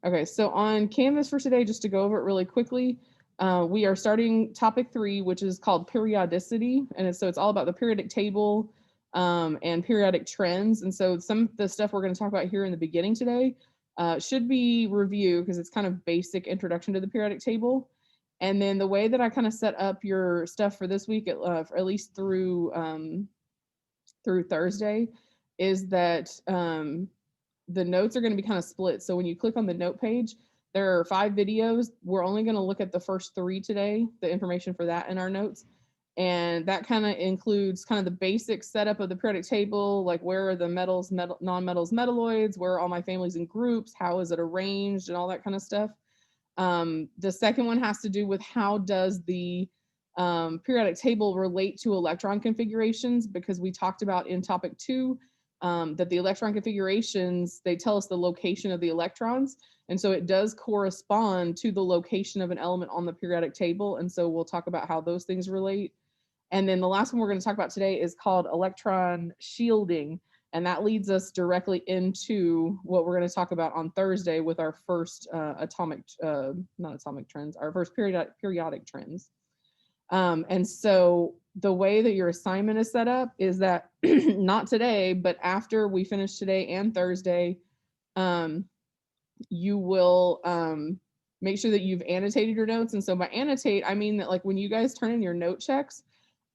Okay, so on Canvas for today, just to go over it really quickly, we are starting topic 3, which is called periodicity. And it's all about the periodic table and periodic trends. And so some of the stuff we're going to talk about here in the beginning today should be review because it's kind of basic introduction to the periodic table. And then the way that I kind of set up your stuff for this week, at least through Thursday, is that the notes are going to be kind of split. So when you click on the note page, there are 5 videos. We're only going to look at the first 3 today, the information for that in our notes. And that kind of includes kind of the basic setup of the periodic table, like where are the metals, non-metals, metalloids, where are all my families and groups, how is it arranged, and all that kind of stuff. The second one has to do with how does the periodic table relate to electron configurations, because we talked about in topic 2 that the electron configurations, they tell us the location of the electrons. And so it does correspond to the location of an element on the periodic table. And so we'll talk about how those things relate. And then the last one we're going to talk about today is called electron shielding. And that leads us directly into what we're going to talk about on Thursday with our first not atomic trends, our first periodic trends. And so the way that your assignment is set up is that not today, but after we finish today and Thursday, you will make sure that you've annotated your notes. And so by annotate, I mean that like when you guys turn in your note checks,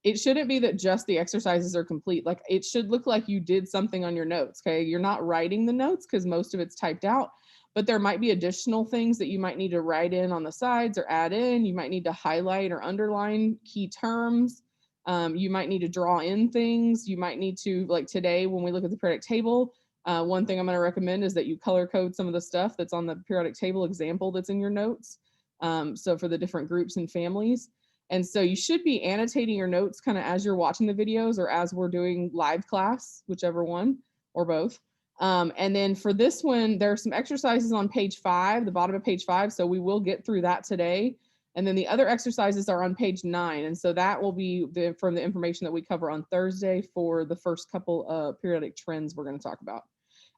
it shouldn't be that just the exercises are complete. Like it should look like you did something on your notes, okay? You're not writing the notes because most of it's typed out, but there might be additional things that you might need to write in on the sides or add in. You might need to highlight or underline key terms. You might need to draw in things. You might need to, like today, when we look at the periodic table, one thing I'm going to recommend is that you color code some of the stuff that's on the periodic table example that's in your notes. So for the different groups and families. And so you should be annotating your notes kind of as you're watching the videos or as we're doing live class, whichever one or both. And then for this one, there are some exercises on page 5, the bottom of page 5. So we will get through that today. And then the other exercises are on page 9. And so that will be from the information that we cover on Thursday for the first couple of periodic trends we're going to talk about.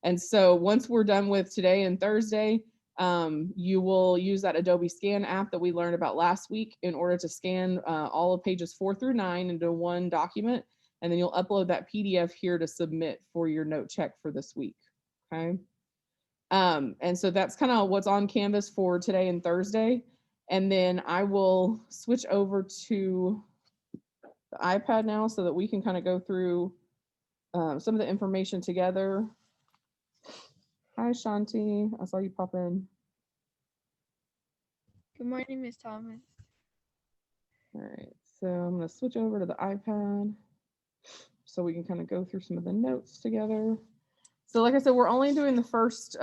And so once we're done with today and Thursday, you will use that Adobe Scan app that we learned about last week in order to scan all of pages 4 through 9 into one document. And then you'll upload that PDF here to submit for your note check for this week. Okay. And so that's kind of what's on Canvas for today and Thursday. And then I will switch over to the iPad now so that we can kind of go through some of the information together. Hi, Shanti. I saw you pop in. Good morning, Miss Thomas. All right, so I'm going to switch over to the iPad so we can kind of go through some of the notes together. So like I said, we're only doing the first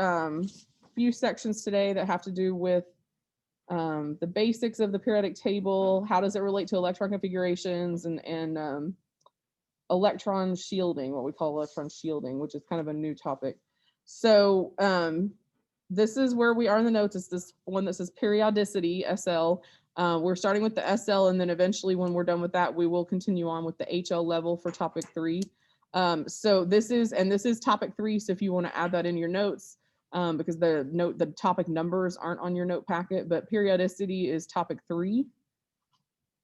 few sections today that have to do with the basics of the periodic table. How does it relate to electron configurations and electron shielding, what we call electron shielding, which is kind of a new topic. So this is where we are in the notes. It's this one that says periodicity, SL. We're starting with the SL, and then eventually when we're done with that, we will continue on with the HL level for topic 3. So this is topic 3. So if you want to add that in your notes, because the topic numbers aren't on your note packet, but periodicity is topic 3.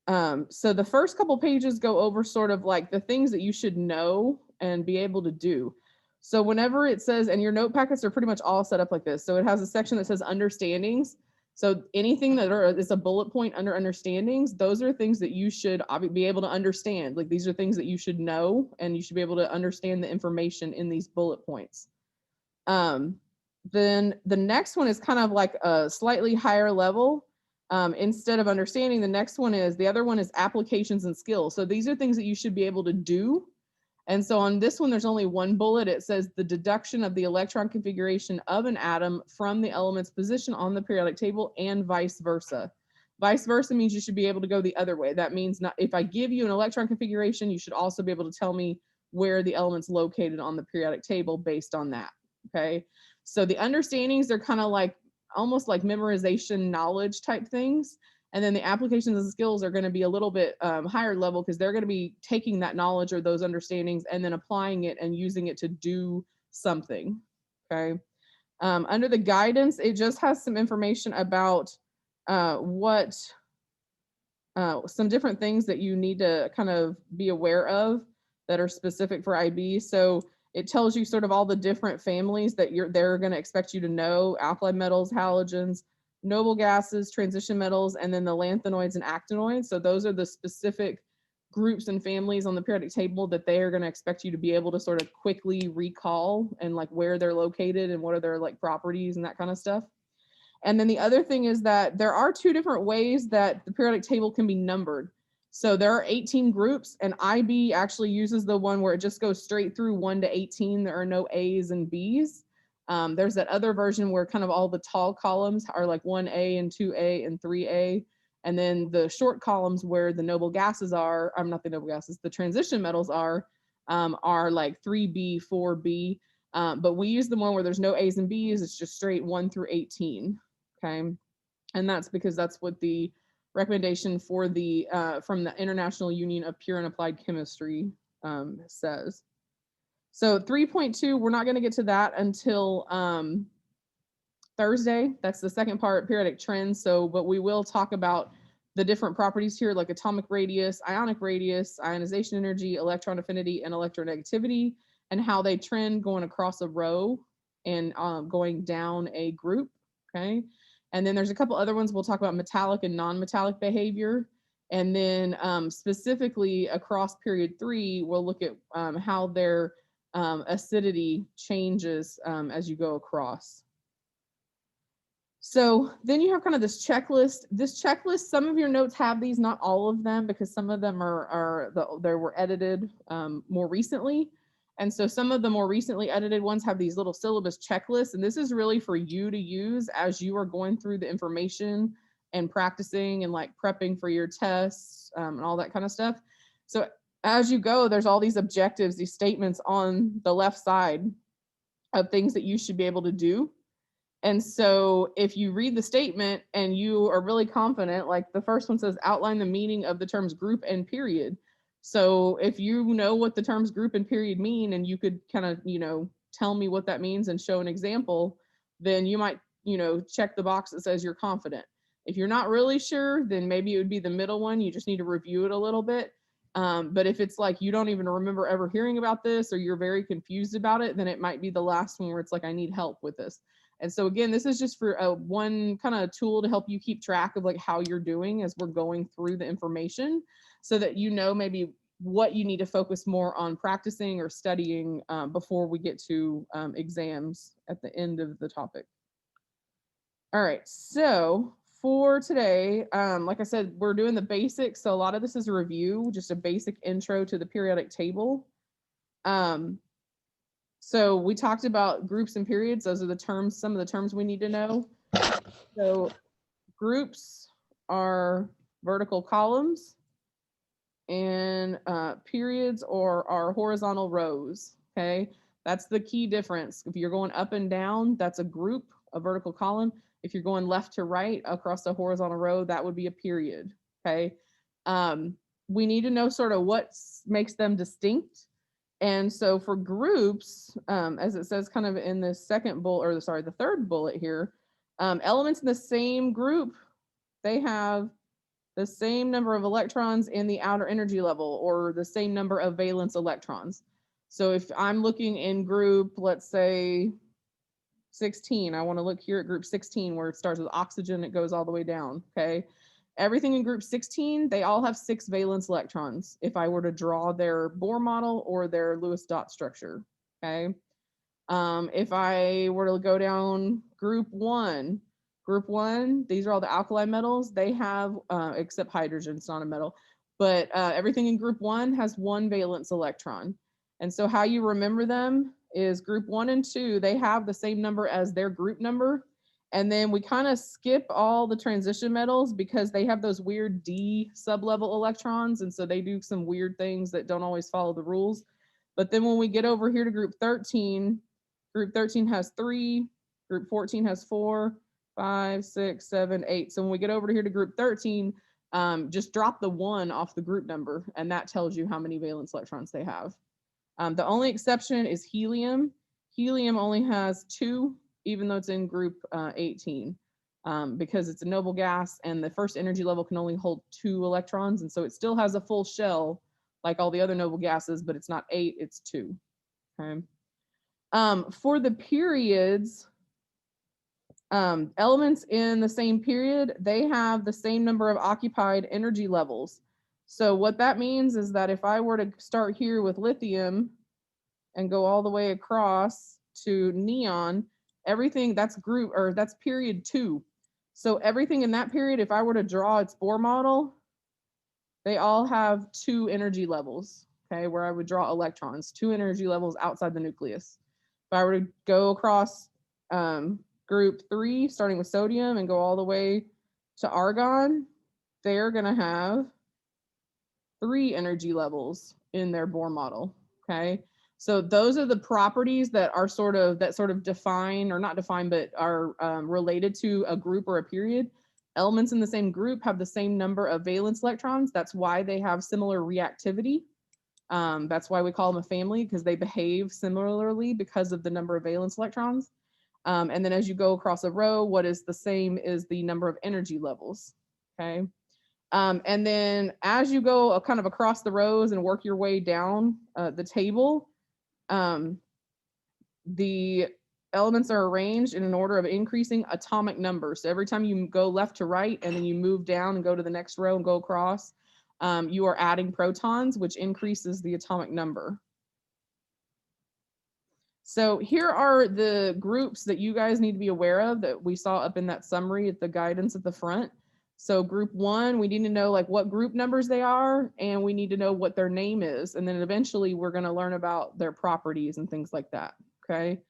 So the first couple pages go over sort of like the things that you should know and be able to do. So whenever it says, and your note packets are pretty much all set up like this. So it has a section that says understandings. So anything that is a bullet point under understandings, those are things that you should be able to understand. Like these are things that you should know, and you should be able to understand the information in these bullet points. Then the next one is kind of like a slightly higher level. Instead of understanding, the other one is applications and skills. So these are things that you should be able to do. And so on this one, there's only one bullet. It says the deduction of the electron configuration of an atom from the element's position on the periodic table and vice versa. Vice versa means you should be able to go the other way. That means if I give you an electron configuration, you should also be able to tell me where the element's located on the periodic table based on that. Okay. So the understandings, they're kind of like almost like memorization knowledge type things. And then the applications and skills are going to be a little bit higher level because they're going to be taking that knowledge or those understandings and then applying it and using it to do something. Okay. Under the guidance, it just has some information about some different things that you need to kind of be aware of that are specific for IB. So it tells you sort of all the different families that they're going to expect you to know: alkali metals, halogens, noble gases, transition metals, and then the lanthanoids and actinoids. So those are the specific groups and families on the periodic table that they are going to expect you to be able to sort of quickly recall, and like where they're located and what are their like properties and that kind of stuff. And then the other thing is that there are two different ways that the periodic table can be numbered. So there are 18 groups, and IB actually uses the one where it just goes straight through 1 to 18. There are no A's and B's. There's that other version where kind of all the tall columns are like 1A and 2A and 3A. And then the short columns where the noble gases are, I'm not the noble gases, the transition metals are like 3B, 4B. But we use the one where there's no A's and B's. It's just straight 1 through 18. Okay. And that's because that's what the recommendation for the from the International Union of Pure and Applied Chemistry says. So 3.2, we're not going to get to that until Thursday. That's the second part, periodic trends. So, but we will talk about the different properties here, like atomic radius, ionic radius, ionization energy, electron affinity, and electronegativity, and how they trend going across a row and going down a group. Okay. And then there's a couple other ones. We'll talk about metallic and non-metallic behavior. And then specifically across period 3, we'll look at how their acidity changes as you go across. So then you have kind of this checklist. This checklist, some of your notes have these, not all of them, because some of them they were edited more recently. And so some of the more recently edited ones have these little syllabus checklists, and this is really for you to use as you are going through the information and practicing and like prepping for your tests and all that kind of stuff. So as you go, there's all these objectives, these statements on the left side of things that you should be able to do. And so if you read the statement and you are really confident, like the first one says, outline the meaning of the terms group and period. So if you know what the terms group and period mean, and you could kind of, tell me what that means and show an example, then you might, check the box that says you're confident. If you're not really sure, then maybe it would be the middle one. You just need to review it a little bit. But if it's like you don't even remember ever hearing about this, or you're very confused about it, then it might be the last one where it's like, I need help with this. And so again, this is just for one kind of tool to help you keep track of like how you're doing as we're going through the information, so that you know maybe what you need to focus more on practicing or studying before we get to exams at the end of the topic. All right, so for today, like I said, we're doing the basics. So a lot of this is a review, just a basic intro to the periodic table. So we talked about groups and periods. Those are the terms, some of the terms we need to know. So groups are vertical columns, and periods are horizontal rows. Okay, that's the key difference. If you're going up and down, that's a group, a vertical column. If you're going left to right across a horizontal row, that would be a period. Okay, we need to know sort of what makes them distinct. And so for groups, as it says kind of in the second bullet, or sorry, the third bullet here, elements in the same group, they have the same number of electrons in the outer energy level, or the same number of valence electrons. So if I'm looking in group, let's say 16, I want to look here at group 16, where it starts with oxygen, it goes all the way down. Okay. Everything in group 16, they all have 6 valence electrons if I were to draw their Bohr model or their Lewis dot structure. Okay. If I were to go down group 1, these are all the alkali metals. They have, except hydrogen, it's not a metal, but everything in group 1 has 1 valence electron. And so how you remember them is group 1 and 2, they have the same number as their group number. And then we kind of skip all the transition metals because they have those weird D sublevel electrons. And so they do some weird things that don't always follow the rules. But then when we get over here to group 13 has 3, group 14 has 4, 5, 6, 7, 8. So when we get over here to group 13, just drop the 1 off the group number, and that tells you how many valence electrons they have. The only exception is helium. Helium only has 2 even though it's in group 18, because it's a noble gas and the first energy level can only hold 2 electrons. And so it still has a full shell like all the other noble gases, but it's not 8, it's 2. Okay. For the periods, elements in the same period, they have the same number of occupied energy levels. So what that means is that if I were to start here with lithium and go all the way across to neon, everything that's group, or that's period 2. So everything in that period, if I were to draw its Bohr model, they all have 2 energy levels, okay, where I would draw electrons, 2 energy levels outside the nucleus. If I were to go across group 3, starting with sodium, and go all the way to argon, they're going to have 3 energy levels in their Bohr model, okay? So those are the properties that are sort of define, or not define, but are related to a group or a period. Elements in the same group have the same number of valence electrons. That's why they have similar reactivity. That's why we call them a family, because they behave similarly because of the number of valence electrons. And then as you go across a row, what is the same is the number of energy levels, okay? And then as you go kind of across the rows and work your way down the table, the elements are arranged in an order of increasing atomic number. So every time you go left to right and then you move down and go to the next row and go across, you are adding protons, which increases the atomic number. So here are the groups that you guys need to be aware of that we saw up in that summary at the guidance at the front. So group 1, we need to know like what group numbers they are, and we need to know what their name is. And then eventually we're going to learn about their properties and things like that. Okay.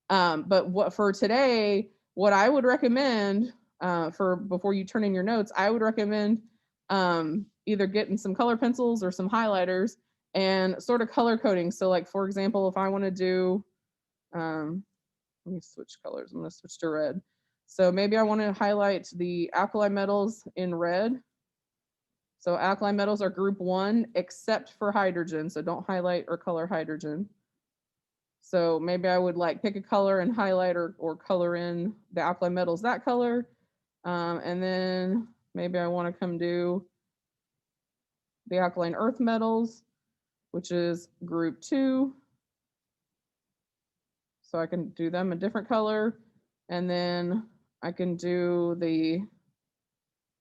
But what for today, what I would recommend for before you turn in your notes, I would recommend either getting some color pencils or some highlighters and sort of color coding. So like, for example, if I want to do, let me switch colors. I'm going to switch to red. So maybe I want to highlight the alkali metals in red. So alkali metals are group 1, except for hydrogen. So don't highlight or color hydrogen. So maybe I would like pick a color and highlight or color in the alkali metals that color. And then maybe I want to come do the alkaline earth metals, which is group 2. So I can do them a different color. And then I can do the,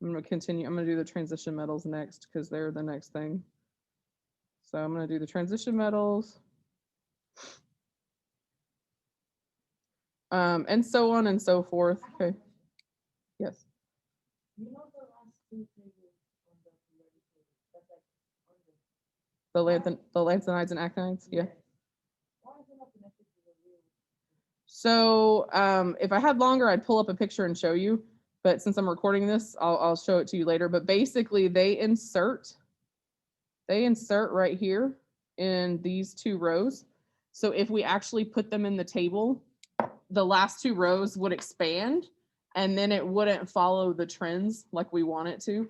I'm going to continue, I'm going to do the transition metals next because they're the next thing. So I'm going to do the transition metals. And so on and so forth. Okay. Yes. You know the last 2 pages on the lanthanides and actinides? Yeah. So if I had longer, I'd pull up a picture and show you. But since I'm recording this, I'll show it to you later. But basically, they insert right here in these 2 rows. So if we actually put them in the table, the last 2 rows would expand, and then it wouldn't follow the trends like we want it to.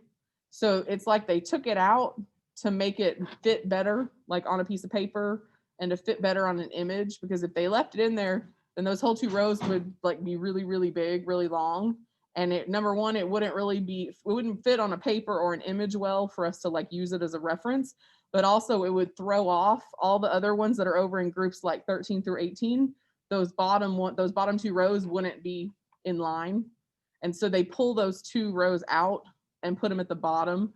So it's like they took it out to make it fit better, like on a piece of paper, and to fit better on an image. Because if they left it in there, then those whole 2 rows would like be really, really big, really long. And it, number one, it wouldn't fit on a paper or an image well for us to like use it as a reference. But also it would throw off all the other ones that are over in groups like 13 through 18. Those bottom 2 rows wouldn't be in line. And so they pull those 2 rows out and put them at the bottom.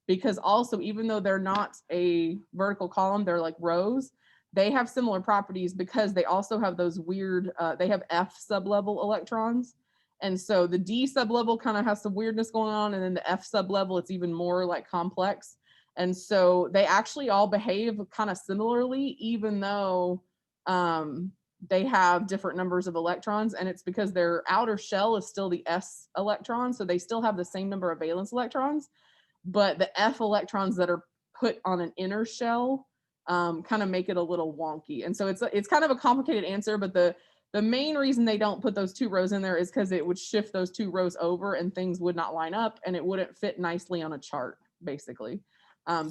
Because also, even though they're not a vertical column, they're like rows, they have similar properties because they also have those weird, they have F sublevel electrons. And so the D sublevel kind of has some weirdness going on. And then the F sublevel, it's even more like complex. And so they actually all behave kind of similarly, even though they have different numbers of electrons. And it's because their outer shell is still the S electron. So they still have the same number of valence electrons. But the F electrons that are put on an inner shell kind of make it a little wonky. And so it's kind of a complicated answer, but the main reason they don't put those 2 rows in there is because it would shift those 2 rows over and things would not line up and it wouldn't fit nicely on a chart, basically.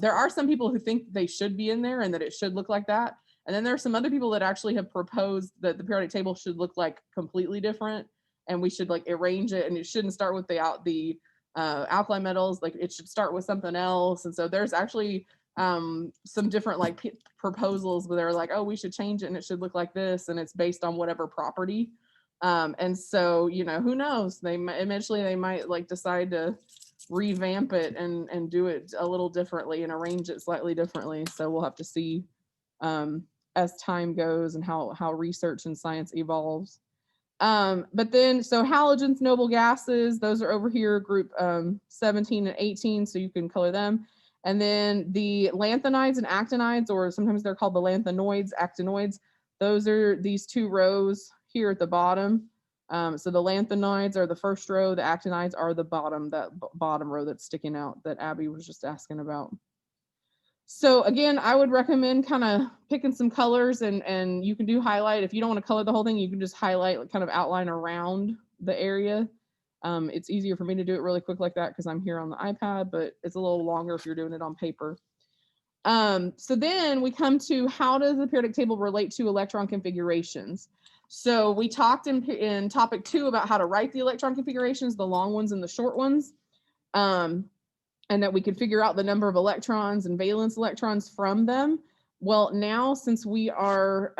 There are some people who think they should be in there and that it should look like that. And then there are some other people that actually have proposed that the periodic table should look like completely different, and we should like arrange it, and it shouldn't start with the alkali metals, like it should start with something else. And so there's actually some different like proposals where they're like, oh, we should change it and it should look like this, and it's based on whatever property. And so, you know, who knows, they eventually they might like decide to revamp it and do it a little differently and arrange it slightly differently. So we'll have to see as time goes and how research and science evolves. But then, so halogens, noble gases, those are over here, group 17 and 18, so you can color them. And then the lanthanides and actinides, or sometimes they're called the lanthanoids, actinoids, those are these two rows here at the bottom. So the lanthanoids are the first row, the actinides are the bottom, that bottom row that's sticking out that Abby was just asking about. So again, I would recommend kind of picking some colors, and you can do highlight. If you don't want to color the whole thing, you can just highlight, like kind of outline around the area. It's easier for me to do it really quick like that because I'm here on the iPad, but it's a little longer if you're doing it on paper. So then we come to, how does the periodic table relate to electron configurations? So we talked in topic 2 about how to write the electron configurations, the long ones and the short ones. And that we could figure out the number of electrons and valence electrons from them. Well, now since we are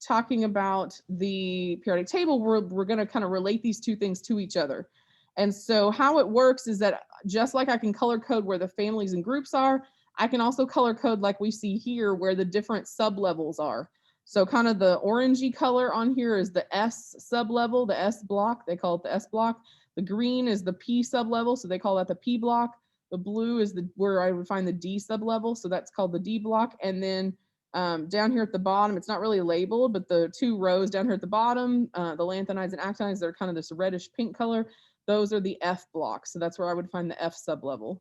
talking about the periodic table, we're going to kind of relate these two things to each other. And so how it works is that just like I can color code where the families and groups are, I can also color code like we see here where the different sublevels are. So kind of the orangey color on here is the S sublevel, the S block, they call it the S block. The green is the P sublevel, so they call that the P block. The blue is where I would find the D sublevel, so that's called the D block. And then down here at the bottom, it's not really labeled, but the two rows down here at the bottom, the lanthanides and actinides, they're kind of this reddish pink color. Those are the F blocks, so that's where I would find the F sublevel.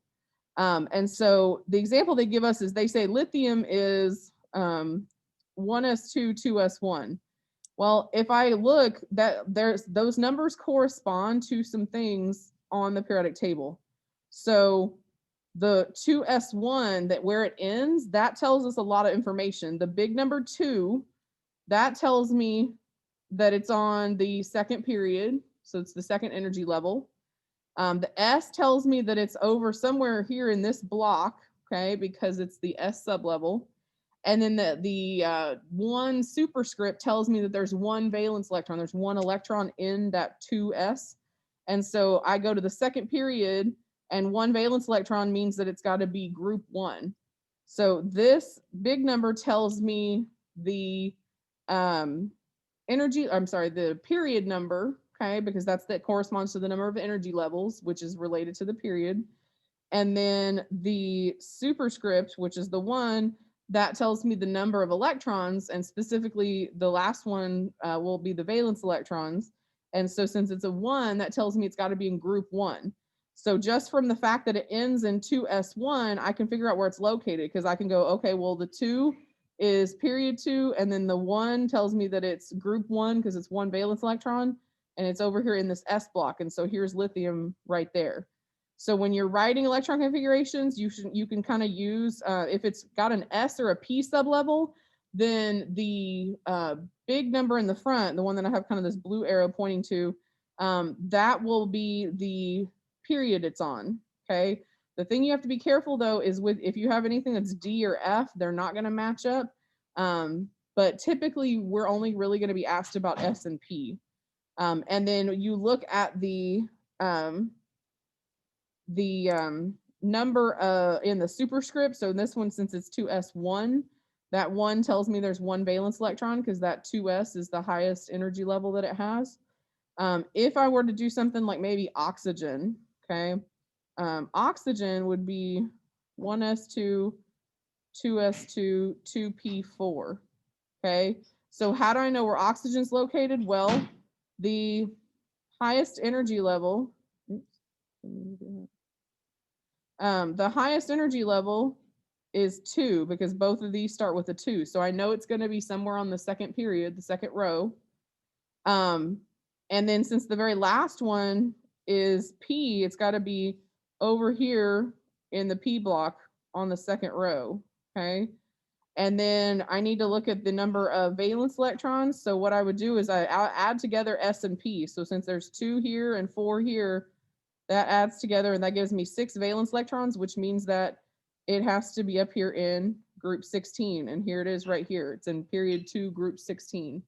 And so the example they give us is they say lithium is 1s2, 2s1. Well, if I look, those numbers correspond to some things on the periodic table. So the 2s1, that where it ends, that tells us a lot of information. The big number 2, that tells me that it's on the second period, so it's the second energy level. The S tells me that it's over somewhere here in this block, okay, because it's the S sublevel. And then the 1 superscript tells me that there's 1 valence electron. There's 1 electron in that 2s. And so I go to the second period, and 1 valence electron means that it's got to be group 1. So this big number tells me the the period number, okay, because that corresponds to the number of energy levels, which is related to the period. And then the superscript, which is the 1, that tells me the number of electrons, and specifically the last one will be the valence electrons. And so since it's a 1, that tells me it's got to be in group 1. So just from the fact that it ends in 2s1, I can figure out where it's located, because I can go, okay, well, the 2 is period 2, and then the 1 tells me that it's group 1 because it's 1 valence electron, and it's over here in this S block. And so here's lithium right there. So when you're writing electron configurations, you can kind of use, if it's got an S or a P sublevel, then the big number in the front, the one that I have kind of this blue arrow pointing to, that will be the period it's on, okay? The thing you have to be careful though is if you have anything that's D or F, they're not going to match up. But typically we're only really going to be asked about S and P. And then you look at the number in the superscript. So in this one, since it's 2s1, that 1 tells me there's 1 valence electron because that 2s is the highest energy level that it has. If I were to do something like maybe oxygen, okay, oxygen would be 1s2, 2s2, 2p4, okay? So how do I know where oxygen's located? Well, the highest energy level, the highest energy level is 2 because both of these start with a 2. So I know it's going to be somewhere on the second period, the second row. And then since the very last one is P, it's got to be over here in the P block on the second row, okay? And then I need to look at the number of valence electrons. So what I would do is I add together S and P. So since there's 2 here and 4 here, that adds together and that gives me 6 valence electrons, which means that it has to be up here in group 16. And here it is right here. It's in period 2, group 16.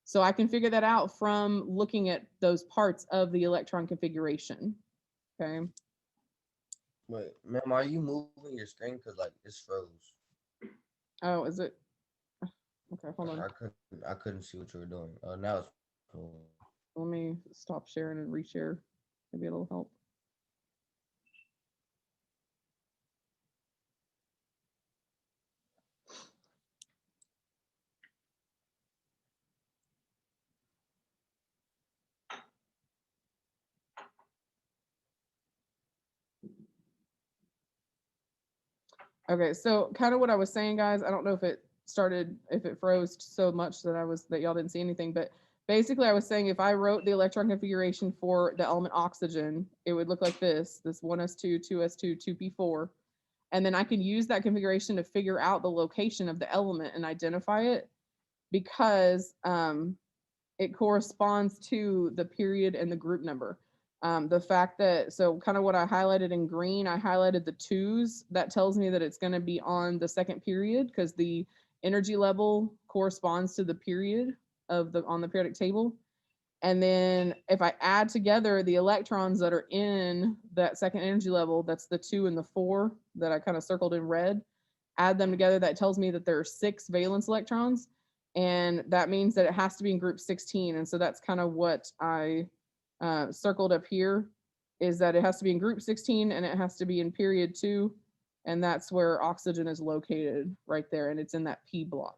So I can figure that out from looking at those parts of the electron configuration. Okay. Wait, ma'am, are you moving your screen? Because, like, it's froze. Oh, is it? Okay, hold on. I couldn't see what you were doing. Now it's moving. Let me stop sharing and reshare. Maybe it'll help. Okay, so kind of what I was saying, guys, I don't know if it froze so much that y'all didn't see anything, but basically I was saying if I wrote the electron configuration for the element oxygen, it would look like this 1s2, 2s2, 2p4. And then I can use that configuration to figure out the location of the element and identify it because it corresponds to the period and the group number. The fact that, so kind of what I highlighted in green, I highlighted the 2s. That tells me that it's going to be on the second period because the energy level corresponds to the period on the periodic table. And then if I add together the electrons that are in that second energy level, that's the 2 and the 4 that I kind of circled in red, add them together, that tells me that there are 6 valence electrons. And that means that it has to be in group 16. And so that's kind of what I circled up here, is that it has to be in group 16 and it has to be in period 2. And that's where oxygen is located right there. And it's in that P block.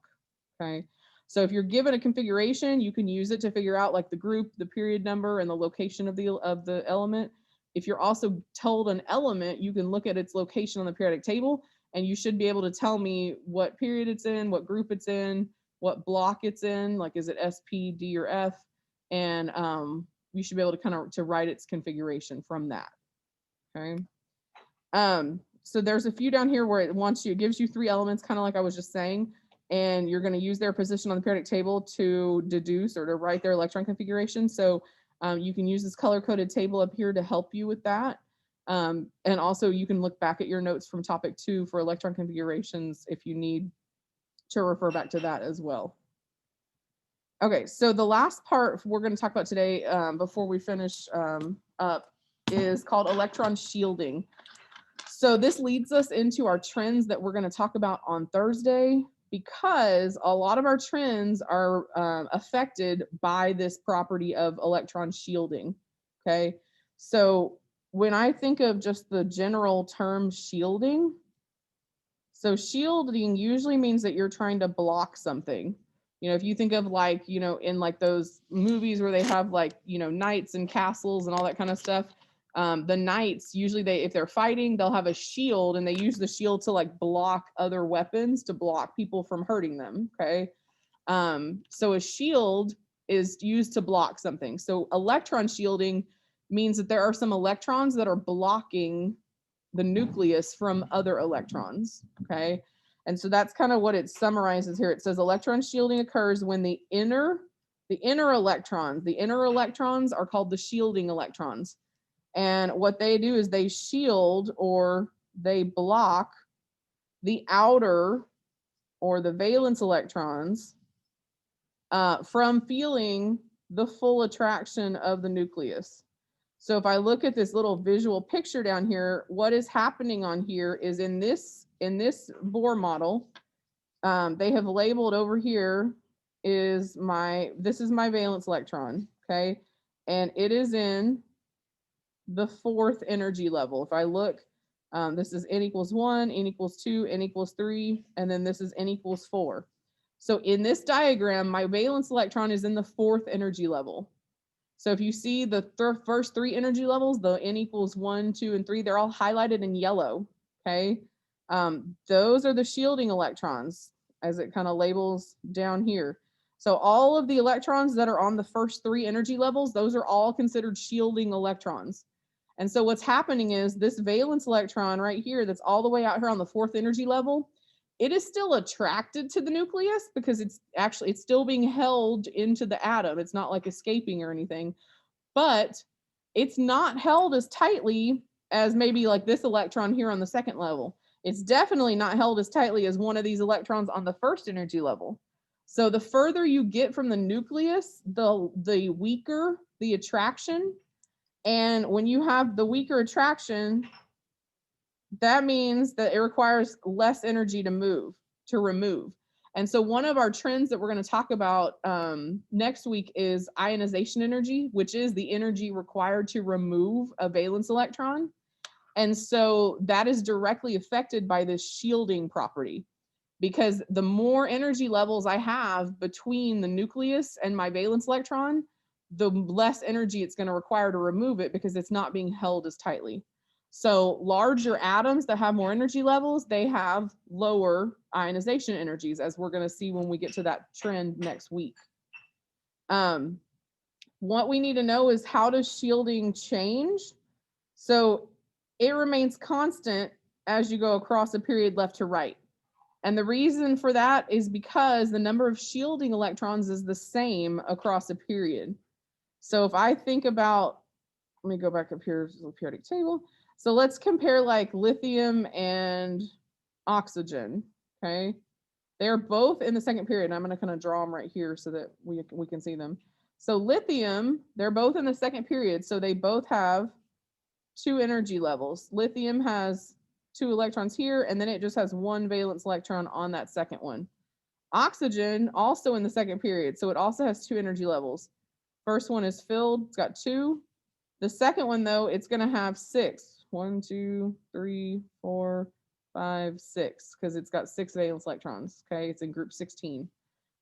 Okay. So if you're given a configuration, you can use it to figure out like the group, the period number, and the location of the element. If you're also told an element, you can look at its location on the periodic table, and you should be able to tell me what period it's in, what group it's in, what block it's in, like is it S, P, D, or F, and you should be able to kind of to write its configuration from that. Okay. So there's a few down here where it gives you 3 elements, kind of like I was just saying, and you're going to use their position on the periodic table to deduce or to write their electron configuration. So you can use this color-coded table up here to help you with that. And also you can look back at your notes from topic 2 for electron configurations if you need to refer back to that as well. Okay, so the last part we're going to talk about today before we finish up is called electron shielding. So this leads us into our trends that we're going to talk about on Thursday, because a lot of our trends are affected by this property of electron shielding. Okay, so when I think of just the general term shielding, so shielding usually means that you're trying to block something. You know, if you think of like, you know, in like those movies where they have like, you know, knights and castles and all that kind of stuff, the knights usually if they're fighting, they'll have a shield, and they use the shield to like block other weapons, to block people from hurting them. Okay. So a shield is used to block something. So electron shielding means that there are some electrons that are blocking the nucleus from other electrons. Okay. And so that's kind of what it summarizes here. It says electron shielding occurs when the inner electrons are called the shielding electrons. And what they do is they shield or they block the outer or the valence electrons from feeling the full attraction of the nucleus. So if I look at this little visual picture down here, what is happening on here is in this Bohr model, they have labeled over here this is my valence electron, okay? And it is in the 4th energy level. If I look, this is n equals 1, n equals 2, n equals 3, and then this is n equals 4. So in this diagram, my valence electron is in the 4th energy level. So if you see the first 3 energy levels, the n equals 1, 2, and 3, they're all highlighted in yellow, okay? Those are the shielding electrons, as it kind of labels down here. So all of the electrons that are on the first 3 energy levels, those are all considered shielding electrons. And so what's happening is this valence electron right here that's all the way out here on the 4th energy level, it is still attracted to the nucleus because it's still being held into the atom. It's not like escaping or anything, but it's not held as tightly as maybe like this electron here on the second level. It's definitely not held as tightly as one of these electrons on the first energy level. So the further you get from the nucleus, the weaker the attraction. And when you have the weaker attraction, that means that it requires less energy to remove. And so one of our trends that we're going to talk about next week is ionization energy, which is the energy required to remove a valence electron. And so that is directly affected by this shielding property, because the more energy levels I have between the nucleus and my valence electron, the less energy it's going to require to remove it because it's not being held as tightly. So larger atoms that have more energy levels, they have lower ionization energies, as we're going to see when we get to that trend next week. What we need to know is, how does shielding change? So it remains constant as you go across a period left to right. And the reason for that is because the number of shielding electrons is the same across a period. So if I think about, let me go back up here to the periodic table. So let's compare like lithium and oxygen, okay? They're both in the second period. I'm going to kind of draw them right here so that we can see them. So lithium, they're both in the second period. So they both have 2 energy levels. Lithium has 2 electrons here, and then it just has 1 valence electron on that second one. Oxygen, also in the second period, so it also has 2 energy levels. First one is filled, it's got 2. The second one, though, it's going to have 6. 1, 2, 3, 4, 5, 6, because it's got 6 valence electrons. Okay, it's in group 16.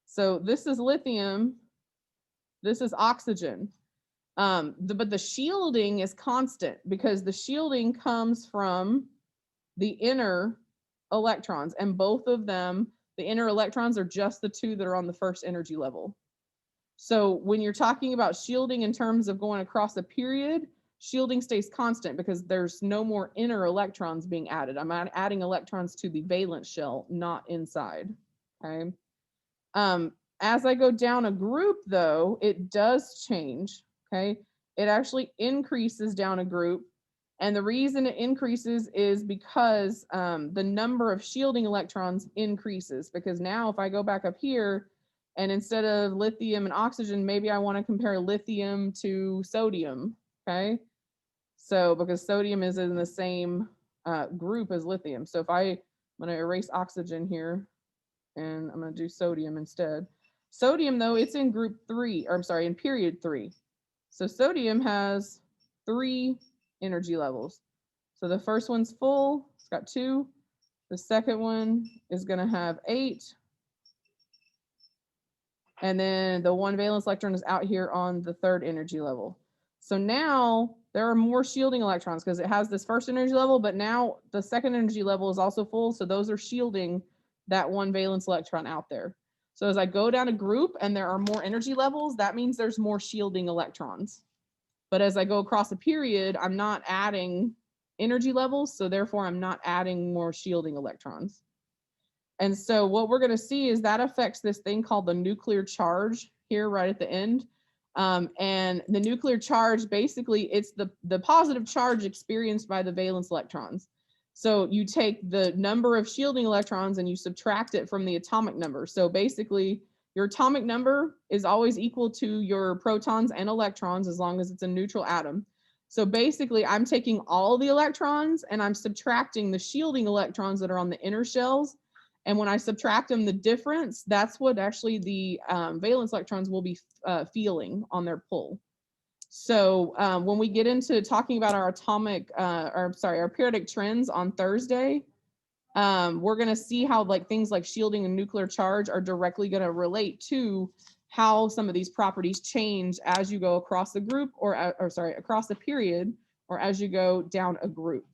So this is lithium. This is oxygen. But the shielding is constant, because the shielding comes from the inner electrons, and both of them, the inner electrons, are just the 2 that are on the first energy level. So when you're talking about shielding in terms of going across a period, shielding stays constant because there's no more inner electrons being added. I'm adding electrons to the valence shell, not inside. Okay. As I go down a group, though, it does change. Okay. It actually increases down a group. And the reason it increases is because the number of shielding electrons increases. Because now if I go back up here, and instead of lithium and oxygen, maybe I want to compare lithium to sodium, okay? So because sodium is in the same group as lithium. So if I'm going to erase oxygen here, and I'm going to do sodium instead. Sodium, though, it's in group 3, or I'm sorry, in period 3. So sodium has 3 energy levels. So the first one's full, it's got 2. The second one is going to have 8. And then the 1 valence electron is out here on the 3rd energy level. So now there are more shielding electrons because it has this first energy level, but now the second energy level is also full. So those are shielding that 1 valence electron out there. So as I go down a group and there are more energy levels, that means there's more shielding electrons. But as I go across a period, I'm not adding energy levels, so therefore I'm not adding more shielding electrons. And so what we're going to see is that affects this thing called the nuclear charge here right at the end. And the nuclear charge, basically, it's the positive charge experienced by the valence electrons. So you take the number of shielding electrons and you subtract it from the atomic number. So basically, your atomic number is always equal to your protons and electrons as long as it's a neutral atom. So basically, I'm taking all the electrons and I'm subtracting the shielding electrons that are on the inner shells. And when I subtract them, the difference, that's what actually the valence electrons will be feeling on their pull. So when we get into talking about our our periodic trends on Thursday, we're going to see how things like shielding and nuclear charge are directly going to relate to how some of these properties change as you go across the group across the period, or as you go down a group.